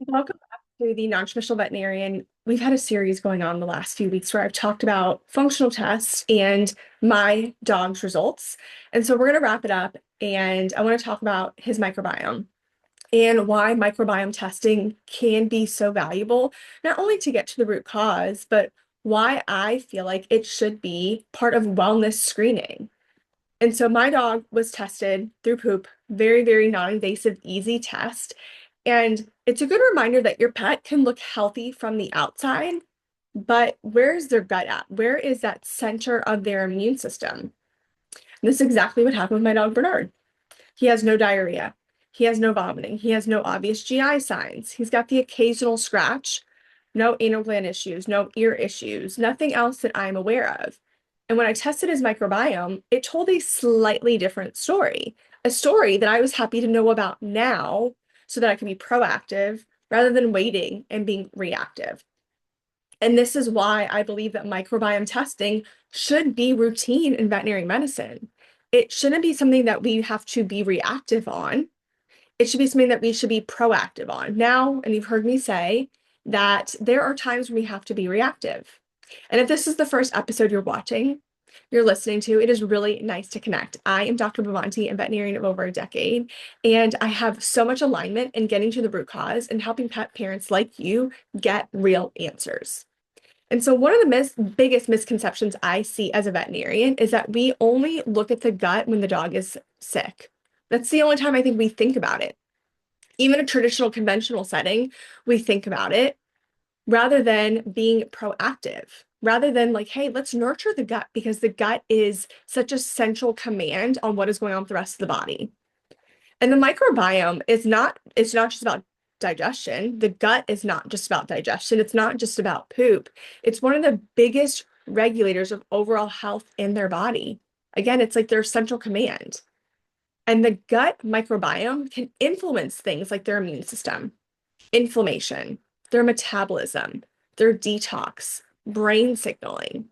Welcome back to the Non-Traditional Veterinarian. We've had a series going on the last few weeks where I've talked about functional tests and my dog's results. And so we're going to wrap it up, and I want to talk about his microbiome and why microbiome testing can be so valuable, not only to get to the root cause, but why I feel like it should be part of wellness screening. And so my dog was tested through poop, very, very non-invasive, easy test. And it's a good reminder that your pet can look healthy from the outside, but where's their gut at? Where is that center of their immune system? And this is exactly what happened with my dog Bernard. He has no diarrhea. He has no vomiting. He has no obvious GI signs. He's got the occasional scratch, no anal gland issues, no ear issues, nothing else that I'm aware of. And when I tested his microbiome, it told a slightly different story, a story that I was happy to know about now so that I can be proactive rather than waiting and being reactive. And this is why I believe that microbiome testing should be routine in veterinary medicine. It shouldn't be something that we have to be reactive on. It should be something that we should be proactive on. Now, and you've heard me say that there are times when we have to be reactive. And if this is the first episode you're watching, you're listening to, it is really nice to connect. I am Dr. Bhavanti, a veterinarian of over a decade, and I have so much alignment in getting to the root cause and helping pet parents like you get real answers. And so one of the biggest misconceptions I see as a veterinarian is that we only look at the gut when the dog is sick. That's the only time I think we think about it. Even a traditional conventional setting, we think about it rather than being proactive, rather than like, hey, let's nurture the gut because the gut is such a central command on what is going on with the rest of the body. And the microbiome is not, it's not just about digestion. The gut is not just about digestion. It's not just about poop. It's one of the biggest regulators of overall health in their body. Again, it's like their central command. And the gut microbiome can influence things like their immune system, inflammation, their metabolism, their detox, brain signaling.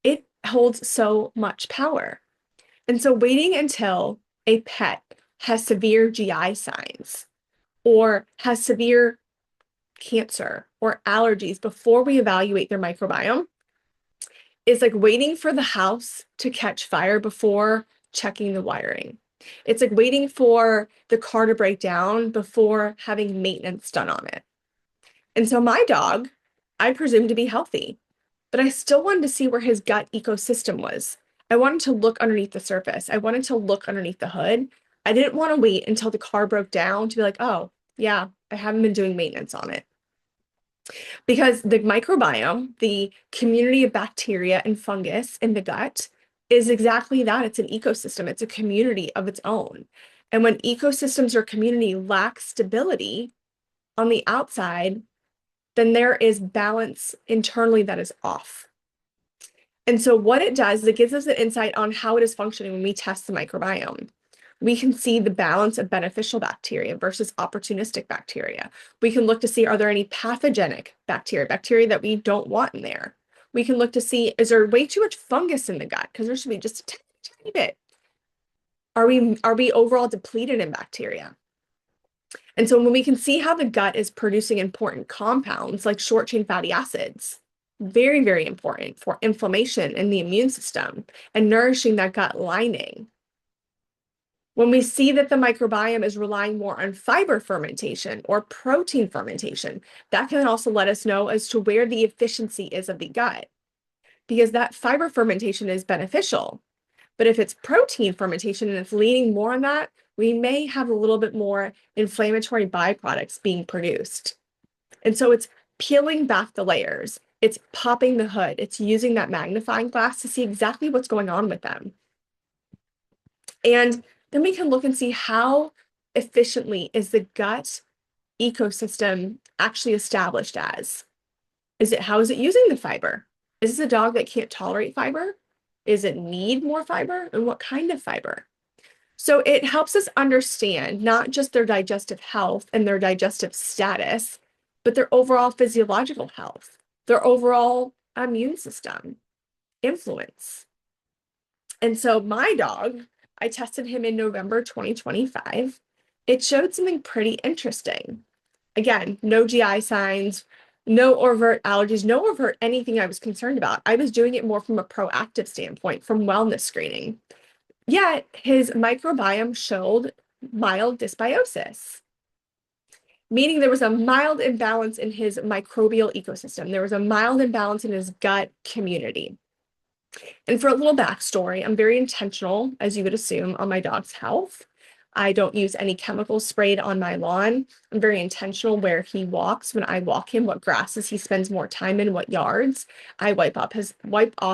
It holds so much power. And so waiting until a pet has severe GI signs or has severe cancer or allergies before we evaluate their microbiome is like waiting for the house to catch fire before checking the wiring. It's like waiting for the car to break down before having maintenance done on it. And so my dog, I presumed to be healthy, but I still wanted to see where his gut ecosystem was. I wanted to look underneath the surface. I wanted to look underneath the hood. I didn't want to wait until the car broke down to be like, oh, yeah, I haven't been doing maintenance on it. Because the microbiome, the community of bacteria and fungus in the gut, is exactly that. It's an ecosystem, it's a community of its own. And when ecosystems or community lack stability on the outside, then there is balance internally that is off. And so what it does is it gives us an insight on how it is functioning when we test the microbiome. We can see the balance of beneficial bacteria versus opportunistic bacteria. We can look to see, are there any pathogenic bacteria, bacteria that we don't want in there? We can look to see, is there way too much fungus in the gut? Because there should be just a tiny, tiny bit. Are we overall depleted in bacteria? And so when we can see how the gut is producing important compounds like short chain fatty acids, very, very important for inflammation in the immune system and nourishing that gut lining. When we see that the microbiome is relying more on fiber fermentation or protein fermentation, that can also let us know as to where the efficiency is of the gut, because that fiber fermentation is beneficial. But if it's protein fermentation and it's leaning more on that, we may have a little bit more inflammatory byproducts being produced. And so it's peeling back the layers. It's popping the hood. It's using that magnifying glass to see exactly what's going on with them. And then we can look and see how efficiently is the gut ecosystem actually established as? How is it using the fiber? Is this a dog that can't tolerate fiber? Is it need more fiber? And what kind of fiber? So it helps us understand not just their digestive health and their digestive status, but their overall physiological health, their overall immune system, influence. And so my dog, I tested him in November 2025. It showed something pretty interesting. Again, no GI signs, no overt allergies, no overt anything I was concerned about. I was doing it more from a proactive standpoint, from wellness screening. Yet his microbiome showed mild dysbiosis, meaning there was a mild imbalance in his microbial ecosystem. There was a mild imbalance in his gut community. And for a little backstory, I'm very intentional, as you would assume, on my dog's health. I don't use any chemicals sprayed on my lawn. I'm very intentional where he walks when I walk him, what grasses he spends more time in, what yards. I wipe off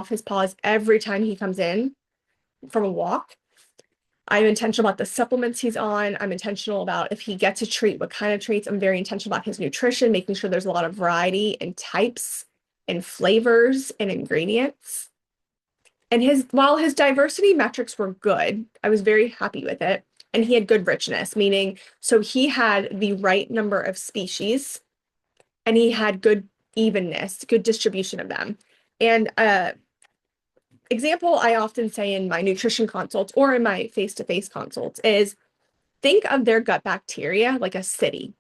his paws every time he comes in from a walk. I'm intentional about the supplements he's on. I'm intentional about if he gets a treat, what kind of treats. I'm very intentional about his nutrition, making sure there's a lot of variety and types and flavors and ingredients. And while his diversity metrics were good, I was very happy with it. And he had good richness, meaning, so he had the right number of species and he had good evenness, good distribution of them. And example I often say in my nutrition consults or in my face-to-face consults is think of their gut bacteria like a city.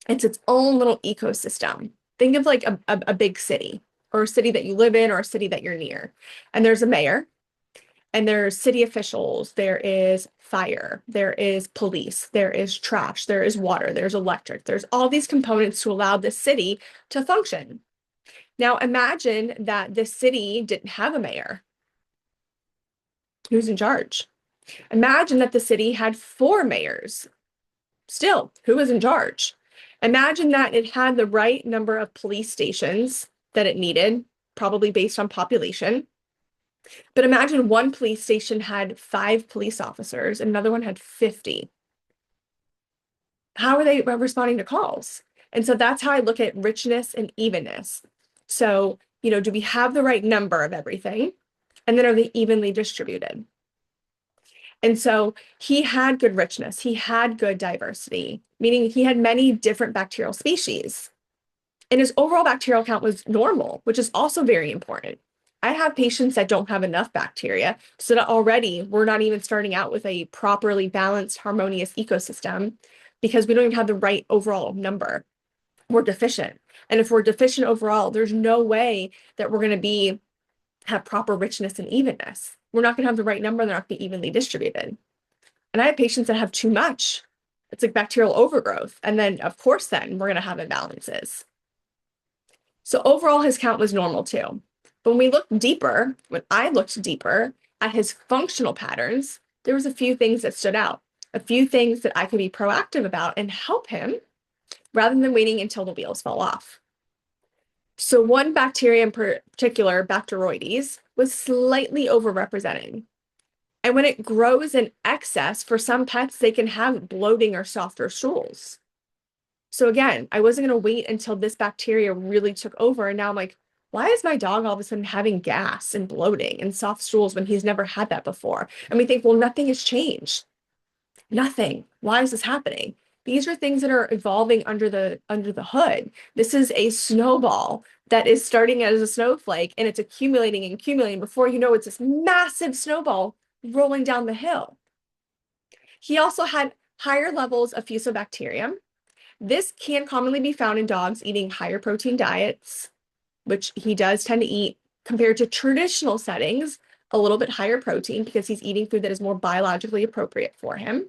It's its own little ecosystem. Think of like a big city or a city that you live in or a city that you're near. And there's a mayor and there's city officials, there is fire, there is police, there is trash, there is water, there's electric, there's all these components to allow the city to function. Now imagine that this city didn't have a mayor. Who's in charge? Imagine that the city had 4 mayors. Still, who is in charge? Imagine that it had the right number of police stations that it needed, probably based on population. But imagine one police station had 5 police officers, another one had 50. How are they responding to calls? And so that's how I look at richness and evenness. So, do we have the right number of everything? And then are they evenly distributed? And so he had good richness, he had good diversity, meaning he had many different bacterial species. And his overall bacterial count was normal, which is also very important. I have patients that don't have enough bacteria, so that already we're not even starting out with a properly balanced, harmonious ecosystem because we don't even have the right overall number. We're deficient. And if we're deficient overall, there's no way that we're going to have proper richness and evenness. We're not going to have the right number. They're not going to be evenly distributed. And I have patients that have too much. It's like bacterial overgrowth. And then, of course, then we're going to have imbalances. So overall, his count was normal too. But when I looked deeper at his functional patterns, there was a few things that stood out, a few things that I could be proactive about and help him rather than waiting until the wheels fall off. So one bacteria in particular, Bacteroides, was slightly overrepresented. And when it grows in excess, for some pets, they can have bloating or softer stools. So again, I wasn't going to wait until this bacteria really took over. And now I'm like, why is my dog all of a sudden having gas and bloating and soft stools when he's never had that before? And we think, well, nothing has changed. Nothing. Why is this happening? These are things that are evolving under the hood. This is a snowball that is starting as a snowflake and it's accumulating and accumulating. Before you know, it's this massive snowball rolling down the hill. He also had higher levels of fusobacterium. This can commonly be found in dogs eating higher protein diets, which he does tend to eat compared to traditional settings, a little bit higher protein because he's eating food that is more biologically appropriate for him.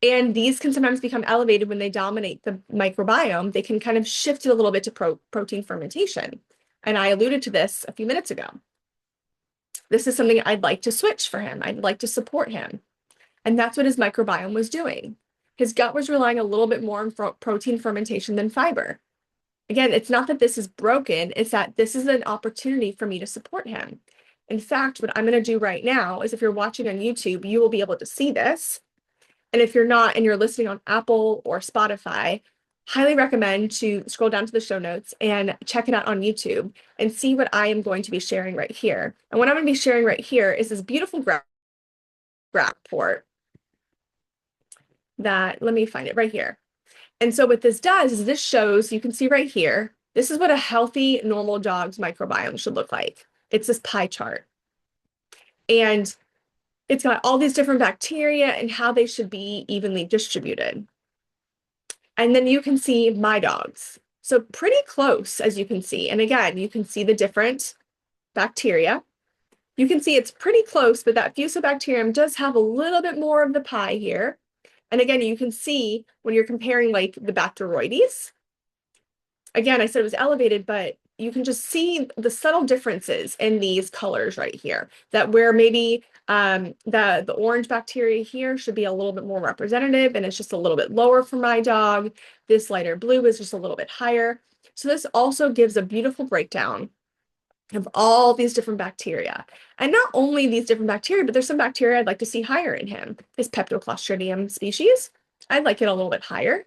And these can sometimes become elevated when they dominate the microbiome. They can kind of shift it a little bit to protein fermentation. And I alluded to this a few minutes ago. This is something I'd like to switch for him. I'd like to support him. And that's what his microbiome was doing. His gut was relying a little bit more on protein fermentation than fiber. Again, it's not that this is broken, it's that this is an opportunity for me to support him. In fact, what I'm going to do right now is if you're watching on YouTube, you will be able to see this. And if you're not and you're listening on Apple or Spotify, highly recommend to scroll down to the show notes and check it out on YouTube and see what I am going to be sharing right here. And what I'm going to be sharing right here is this beautiful graph report that, let me find it right here. And so what this does is this shows, you can see right here, this is what a healthy, normal dog's microbiome should look like. It's this pie chart. And it's got all these different bacteria and how they should be evenly distributed. And then you can see my dogs. So pretty close, as you can see. And again, you can see the different bacteria. You can see it's pretty close, but that fusobacterium does have a little bit more of the pie here. And again, you can see when you're comparing like the Bacteroides, again, I said it was elevated, but you can just see the subtle differences in these colors right here, that where maybe the orange bacteria here should be a little bit more representative, and it's just a little bit lower for my dog. This lighter blue is just a little bit higher. So this also gives a beautiful breakdown of all these different bacteria. And not only these different bacteria, but there's some bacteria I'd like to see higher in him. His Peptoclostridium species, I'd like it a little bit higher.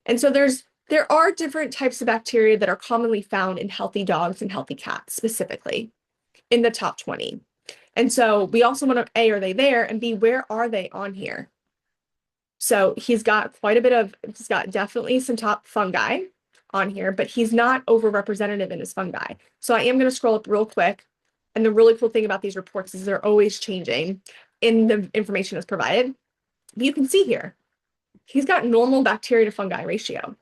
And so there are different types of bacteria that are commonly found in healthy dogs and healthy cats, specifically in the top 20. And so we also want to, A, are they there? And B, where are they on here? So he's got definitely some top fungi on here, but he's not overrepresentative in his fungi. So I am going to scroll up real quick. And the really cool thing about these reports is they're always changing in the information that's provided. But you can see here, he's got normal bacteria to fungi ratio.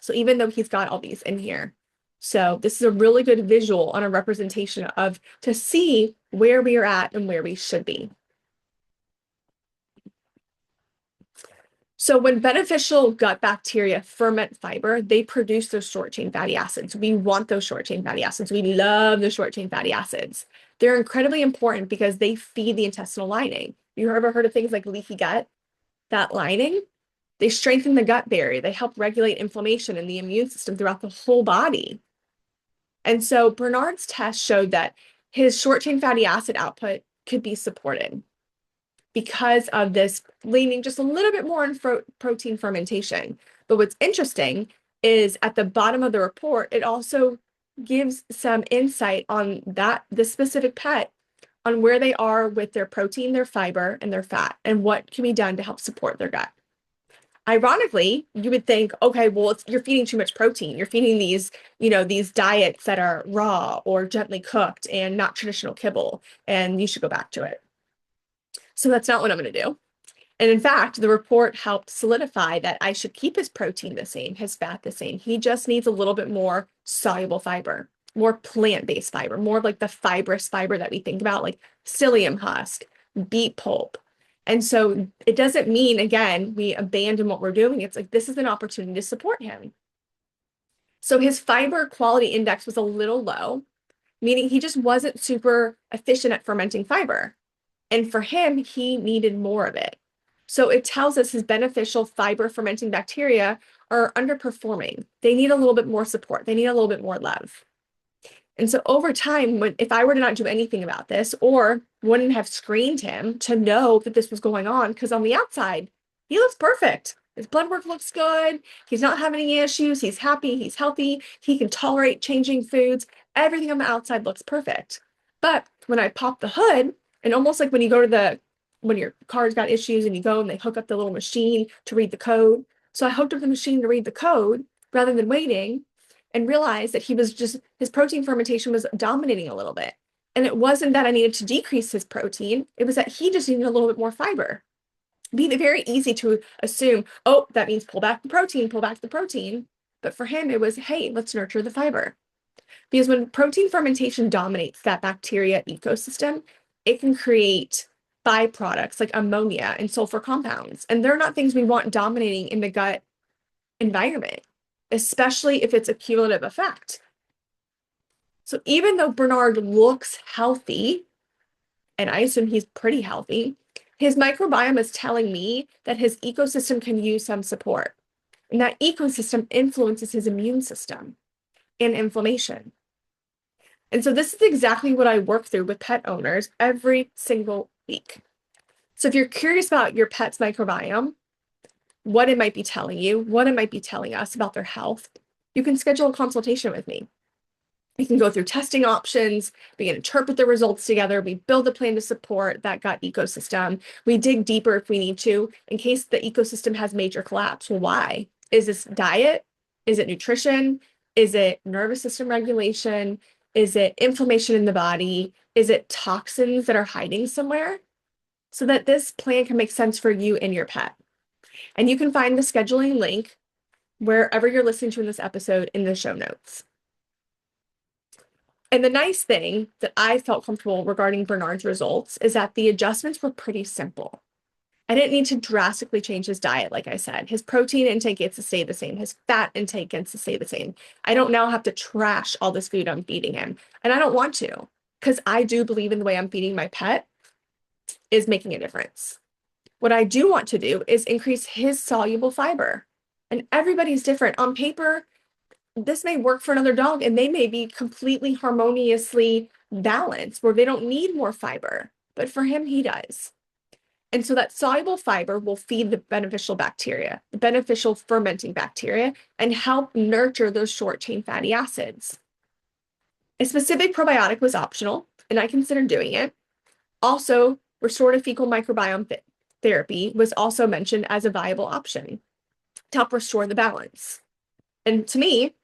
So even though he's got all these in here. So this is a really good visual on a representation of to see where we are at and where we should be. So when beneficial gut bacteria ferment fiber, they produce those short-chain fatty acids. We want those short-chain fatty acids. We love the short-chain fatty acids. They're incredibly important because they feed the intestinal lining. You ever heard of things like leaky gut? That lining, they strengthen the gut barrier. They help regulate inflammation in the immune system throughout the whole body. And so Bernard's test showed that his short-chain fatty acid output could be supported because of this leaning just a little bit more on protein fermentation. But what's interesting is at the bottom of the report, it also gives some insight on the specific pet on where they are with their protein, their fiber, and their fat, and what can be done to help support their gut. Ironically, you would think, okay, well, you're feeding too much protein. You're feeding these diets that are raw or gently cooked and not traditional kibble, and you should go back to it. So that's not what I'm going to do. And in fact, the report helped solidify that I should keep his protein the same, his fat the same. He just needs a little bit more soluble fiber, more plant-based fiber, more like the fibrous fiber that we think about, like psyllium husk, beet pulp. And so it doesn't mean, again, we abandon what we're doing. It's like this is an opportunity to support him. So his fiber quality index was a little low, meaning he just wasn't super efficient at fermenting fiber. And for him, he needed more of it. So it tells us his beneficial fiber fermenting bacteria are underperforming. They need a little bit more support. They need a little bit more love. And so over time, if I were to not do anything about this or wouldn't have screened him to know that this was going on, because on the outside, he looks perfect. His blood work looks good. He's not having any issues. He's happy. He's healthy. He can tolerate changing foods. Everything on the outside looks perfect. But when I pop the hood, and almost like when you go to when your car's got issues and you go and they hook up the little machine to read the code. So I hooked up the machine to read the code rather than waiting and realized that his protein fermentation was dominating a little bit. And it wasn't that I needed to decrease his protein. It was that he just needed a little bit more fiber. It'd be very easy to assume, oh, that means pull back the protein, pull back the protein. But for him, it was, hey, let's nurture the fiber. Because when protein fermentation dominates that bacteria ecosystem, it can create byproducts like ammonia and sulfur compounds. And they're not things we want dominating in the gut environment, especially if it's a cumulative effect. So even though Bernard looks healthy, and I assume he's pretty healthy, his microbiome is telling me that his ecosystem can use some support. And that ecosystem influences his immune system and inflammation. And so this is exactly what I work through with pet owners every single week. So if you're curious about your pet's microbiome, what it might be telling you, what it might be telling us about their health, you can schedule a consultation with me. We can go through testing options, we can interpret the results together, we build a plan to support that gut ecosystem. We dig deeper if we need to, in case the ecosystem has major collapse. Well, why? Is this diet? Is it nutrition? Is it nervous system regulation? Is it inflammation in the body? Is it toxins that are hiding somewhere? So that this plan can make sense for you and your pet. And you can find the scheduling link wherever you're listening to in this episode in the show notes. And the nice thing that I felt comfortable regarding Bernard's results is that the adjustments were pretty simple. I didn't need to drastically change his diet, like I said. His protein intake gets to stay the same. His fat intake gets to stay the same. I don't now have to trash all this food I'm feeding him. And I don't want to, because I do believe in the way I'm feeding my pet is making a difference. What I do want to do is increase his soluble fiber. And everybody's different. On paper, this may work for another dog and they may be completely harmoniously balanced where they don't need more fiber, but for him, he does. And so that soluble fiber will feed the beneficial bacteria, the beneficial fermenting bacteria, and help nurture those short chain fatty acids. A specific probiotic was optional, and I considered doing it. Also, restorative fecal microbiome therapy was also mentioned as a viable option to help restore the balance. And to me,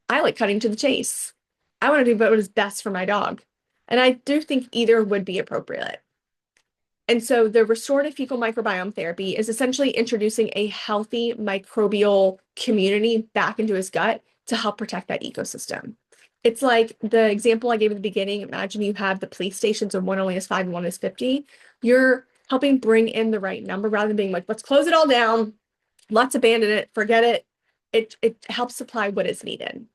I like cutting to the chase. I want to do what is best for my dog. And I do think either would be appropriate. And so the restorative fecal microbiome therapy is essentially introducing a healthy microbial community back into his gut to help protect that ecosystem. It's like the example I gave at the beginning. Imagine you have the police stations and one only is 5 and one is 50. You're helping bring in the right number rather than being like, let's close it all down. Let's abandon it. Forget it. It helps supply what is needed.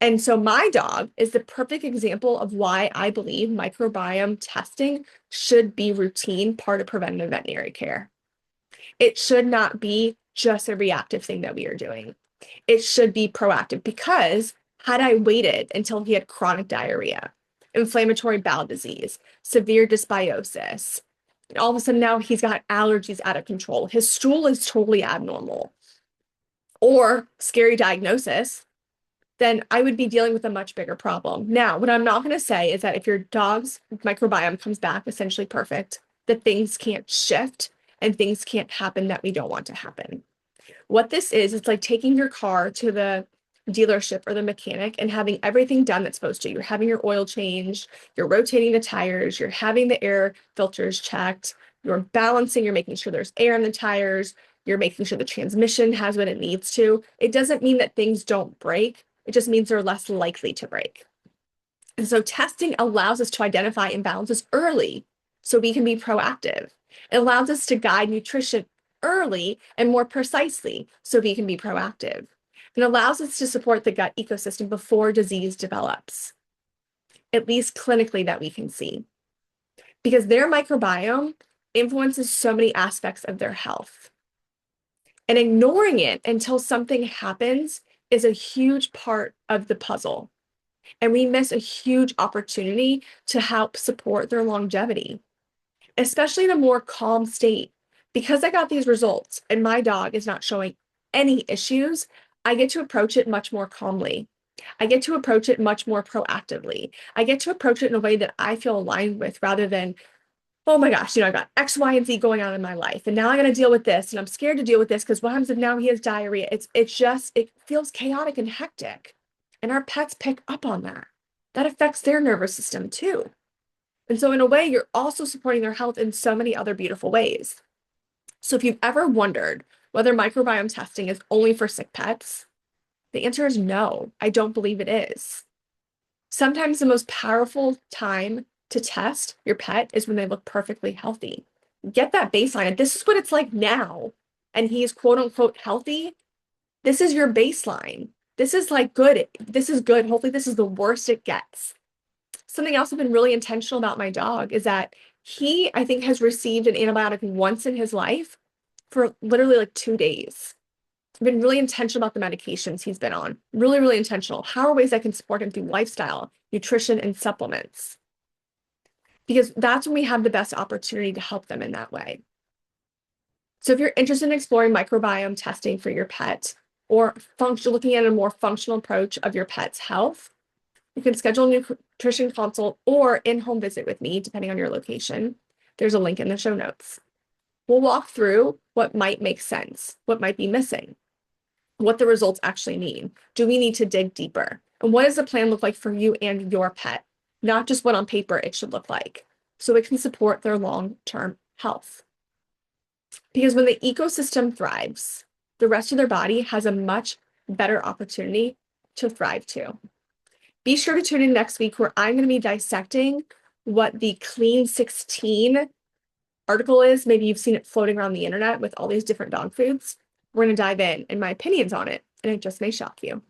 And so my dog is the perfect example of why I believe microbiome testing should be routine part of preventive veterinary care. It should not be just a reactive thing that we are doing. It should be proactive, because had I waited until he had chronic diarrhea, inflammatory bowel disease, severe dysbiosis, and all of a sudden now he's got allergies out of control, his stool is totally abnormal, or scary diagnosis, then I would be dealing with a much bigger problem. Now, what I'm not going to say is that if your dog's microbiome comes back essentially perfect, that things can't shift and things can't happen that we don't want to happen. What this is, it's like taking your car to the dealership or the mechanic and having everything done that's supposed to. You're having your oil changed, you're rotating the tires, you're having the air filters checked, you're balancing, you're making sure there's air in the tires, you're making sure the transmission has what it needs to. It doesn't mean that things don't break. It just means they're less likely to break. And so testing allows us to identify imbalances early so we can be proactive. It allows us to guide nutrition early and more precisely so we can be proactive. It allows us to support the gut ecosystem before disease develops, at least clinically that we can see. Because their microbiome influences so many aspects of their health. And ignoring it until something happens is a huge part of the puzzle. And we miss a huge opportunity to help support their longevity, especially in a more calm state. Because I got these results and my dog is not showing any issues, I get to approach it much more calmly. I get to approach it much more proactively. I get to approach it in a way that I feel aligned with rather than, oh my gosh, I've got X, Y, and Z going on in my life, and now I got to deal with this, and I'm scared to deal with this because what happens if now he has diarrhea? It feels chaotic and hectic, and our pets pick up on that. That affects their nervous system too. And so in a way, you're also supporting their health in so many other beautiful ways. So if you've ever wondered whether microbiome testing is only for sick pets, the answer is no, I don't believe it is. Sometimes the most powerful time to test your pet is when they look perfectly healthy. Get that baseline. And this is what it's like now. And he is quote unquote healthy. This is your baseline. This is like good. This is good. Hopefully this is the worst it gets. Something else I've been really intentional about my dog is that he, I think, has received an antibiotic once in his life for literally like 2 days. I've been really intentional about the medications he's been on. Really, really intentional. How are ways I can support him through lifestyle, nutrition, and supplements? Because that's when we have the best opportunity to help them in that way. So if you're interested in exploring microbiome testing for your pet or looking at a more functional approach of your pet's health, you can schedule a nutrition consult or in-home visit with me, depending on your location. There's a link in the show notes. We'll walk through what might make sense, what might be missing, what the results actually mean. Do we need to dig deeper? And what does the plan look like for you and your pet? Not just what on paper it should look like, so it can support their long-term health. Because when the ecosystem thrives, the rest of their body has a much better opportunity to thrive too. Be sure to tune in next week where I'm going to be dissecting what the Clean 16 article is. Maybe you've seen it floating around the internet with all these different dog foods. We're going to dive in and my opinions on it, and it just may shock you.